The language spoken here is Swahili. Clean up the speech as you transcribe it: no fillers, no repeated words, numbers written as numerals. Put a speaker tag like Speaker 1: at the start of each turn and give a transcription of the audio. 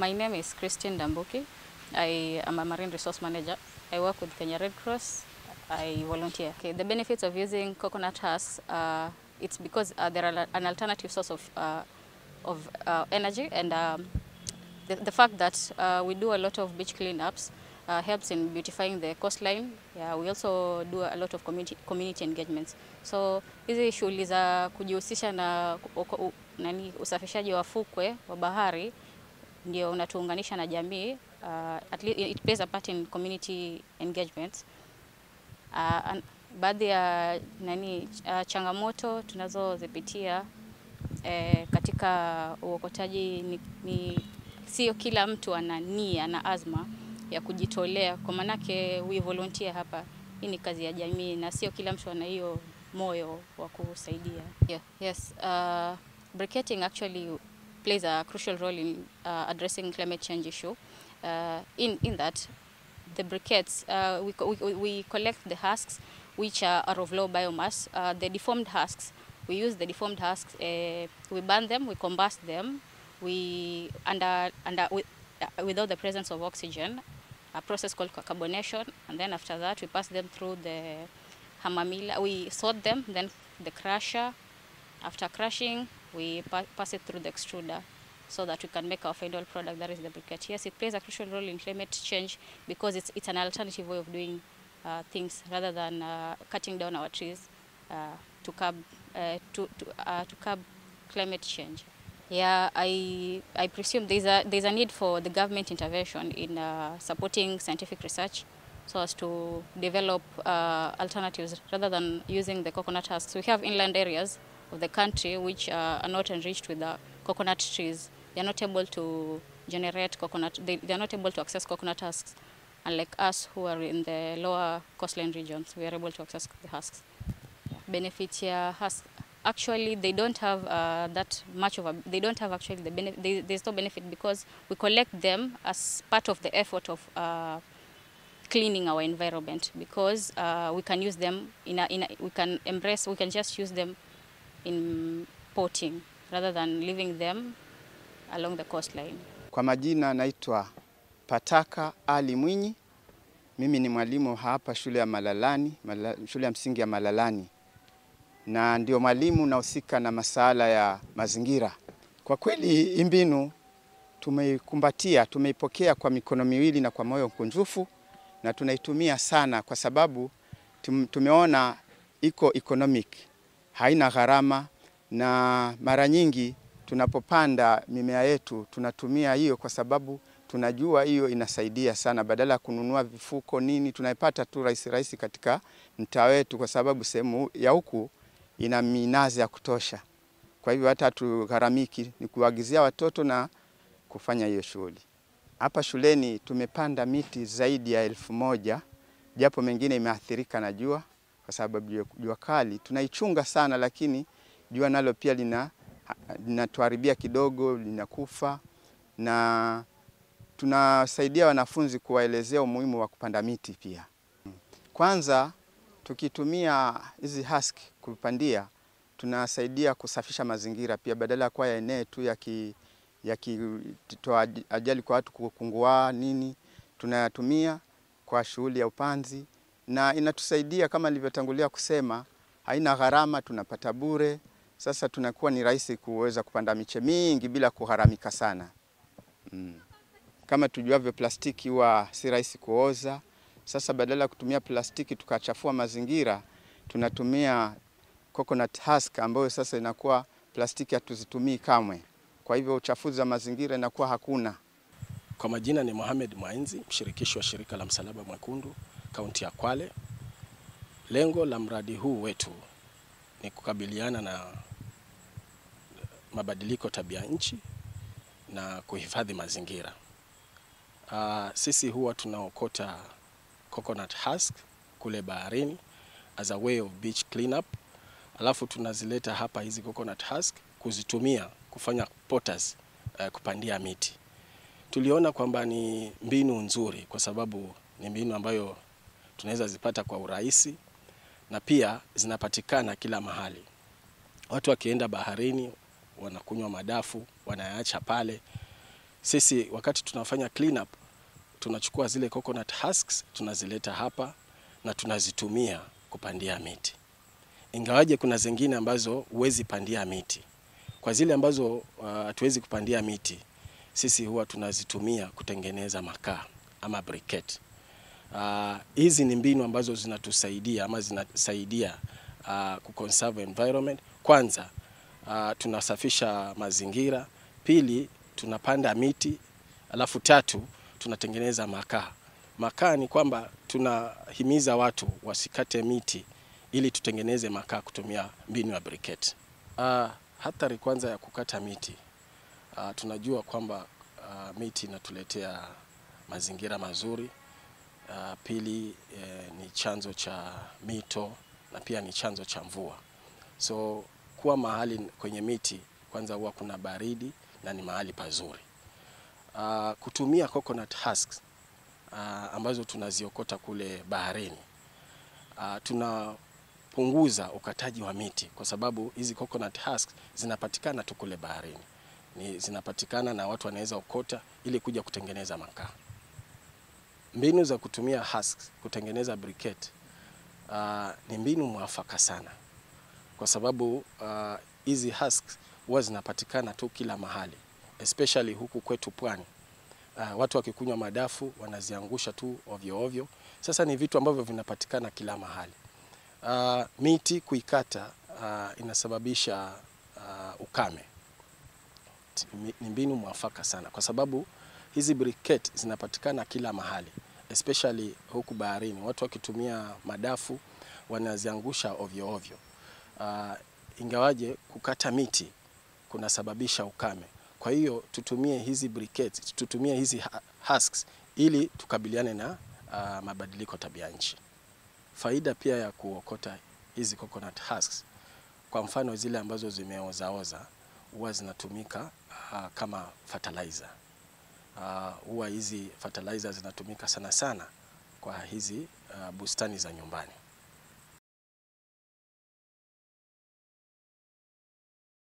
Speaker 1: My name is Christine Dambuki. I am a marine resource manager. I work with Kenya Red Cross. I volunteer. Okay, the benefits of using coconut husks, it's because there are an alternative source of energy, and the fact that we do a lot of beach cleanups helps in beautifying the coastline. Yeah, we also do a lot of community engagements. So hizi shughuli za kujihusisha na usafishaji wa fukwe wa bahari ndio unatuunganisha na jamii. At least it plays a part in community engagement. Baadhi ya changamoto tunazozipitia katika uokotaji ni sio kila mtu ana nia na azma ya kujitolea, kwa manake we volunteer hapa. Hii ni kazi ya jamii na sio kila mtu ana hiyo moyo wa kusaidia. Yes, briquetting actually plays a crucial role in addressing climate change issue. In that, the briquettes, we collect the husks which are of low biomass. The deformed husks, we use the deformed husks, we burn them, we combust them, without the presence of oxygen, a process called carbonation, and then after that we pass them through the hamamila, we sort them, then the crusher. After crushing, we pass it through the extruder so that we can make our final product, that is the briquette. Yes, it plays a crucial role in climate change because it's an alternative way of doing things rather than cutting down our trees to curb climate change. Yeah, I presume there's a need for the government intervention in supporting scientific research so as to develop alternatives rather than using the coconut husks. We have inland areas of the country which are not enriched with the coconut trees. They're not able to generate coconut, they're not able to access coconut husks. Unlike us who are in the lower coastline regions, we are able to access the husks. Benefits here, husks, actually they don't have that much of they don't have actually the benefit, there's no benefit because we collect them as part of the effort of cleaning our environment, because we can use them we can just use them in porting rather than leaving them along the coastline.
Speaker 2: Kwa majina naitwa Pataka Ali Mwinyi. Mimi ni mwalimu hapa shule ya Malalani, shule ya msingi ya Malalani. Na ndio mwalimu nahusika na masuala ya mazingira. Kwa kweli mbinu tumeikumbatia, tumeipokea kwa mikono miwili na kwa moyo mkunjufu, na tunaitumia sana kwa sababu tumeona iko economic, haina gharama, na mara nyingi tunapopanda mimea yetu tunatumia hiyo kwa sababu tunajua hiyo inasaidia sana, badala kununua vifuko nini, tunaipata tu rahisi katika mtaa wetu kwa sababu sehemu ya huku ina minazi ya kutosha. Kwa hivyo hata tugharamiki, ni kuagizia watoto na kufanya hiyo shughuli. Hapa shuleni tumepanda miti zaidi ya 1000, japo mengine imeathirika na jua kwa sababu jua kali. Tunaichunga sana, lakini jua nalo pia linatuharibia kidogo, linakufa, na tunasaidia wanafunzi kuwaelezea umuhimu wa kupanda miti pia. Kwanza tukitumia hizi husk kupandia, tunasaidia kusafisha mazingira pia, badala kwa eneo tu yakitoa ajali kwa watu kukungua nini, tunayatumia kwa shughuli ya upanzi, na inatusaidia kama nilivyotangulia kusema, haina gharama, tunapata bure. Sasa tunakuwa ni rahisi kuweza kupanda miche mingi bila kuharamika sana. Kama tujuavyo, plastiki huwa si rahisi kuoza. Sasa badala kutumia plastiki tukachafua mazingira, tunatumia coconut husk ambayo sasa inakuwa plastiki hatuzitumii kamwe. Kwa hivyo uchafuzi wa mazingira inakuwa hakuna.
Speaker 3: Kwa majina ni Mohamed Mwainzi, mshirikishi wa shirika la Msalaba Mwekundu kaunti ya Kwale. Lengo la mradi huu wetu ni kukabiliana na mabadiliko tabia nchi na kuhifadhi mazingira. Sisi huwa tunaokota coconut husk kule baharini as a way of beach cleanup. Alafu tunazileta hapa hizi coconut husk kuzitumia kufanya potters, kupandia miti. Tuliona kwamba ni mbinu nzuri kwa sababu ni mbinu ambayo tunaweza zipata kwa urahisi na pia zinapatikana kila mahali. Watu wakienda baharini wanakunywa madafu, wanayaacha pale. Sisi wakati tunafanya clean up, tunachukua zile coconut husks tunazileta hapa na tunazitumia kupandia miti. Ingawaje kuna zingine ambazo huwezi pandia miti. Kwa zile ambazo hatuwezi kupandia miti, sisi huwa tunazitumia kutengeneza makaa ama briquette. Hizi ni mbinu ambazo zinatusaidia ama zinasaidia kuconserve environment. Kwanza tunasafisha mazingira, pili tunapanda miti, alafu tatu tunatengeneza makaa. Makaa ni kwamba tunahimiza watu wasikate miti ili tutengeneze makaa kutumia mbinu ya briquette. Hatari kwanza ya kukata miti, tunajua kwamba miti inatuletea mazingira mazuri. Pili ni chanzo cha mito na pia ni chanzo cha mvua. So kuwa mahali kwenye miti kwanza huwa kuna baridi na ni mahali pazuri. Kutumia coconut husks ambazo tunaziokota kule baharini, tunapunguza ukataji wa miti kwa sababu hizi coconut husks zinapatikana tu kule baharini. Zinapatikana na watu wanaweza okota ili kuja kutengeneza makaa. Mbinu za kutumia husks kutengeneza briquette ni mbinu mwafaka sana kwa sababu hizi husks huwa zinapatikana tu kila mahali, especially huku kwetu pwani. Watu wakikunywa madafu wanaziangusha tu ovyo ovyo. Sasa ni vitu ambavyo vinapatikana kila mahali. Miti kuikata inasababisha ukame. Ni mbinu mwafaka sana kwa sababu hizi briquette zinapatikana kila mahali, especially huku baharini. Watu wakitumia madafu wanaziangusha ovyo ovyo. Ingawaje kukata miti kunasababisha ukame. Kwa hiyo tutumie hizi briquettes, tutumie hizi husks ili tukabiliane na mabadiliko tabia nchi. Faida pia ya kuokota hizi coconut husks, kwa mfano zile ambazo zimeoza huwa zinatumika kama fertilizer. Huwa hizi fertilizer zinatumika sana sana kwa hizi bustani za nyumbani.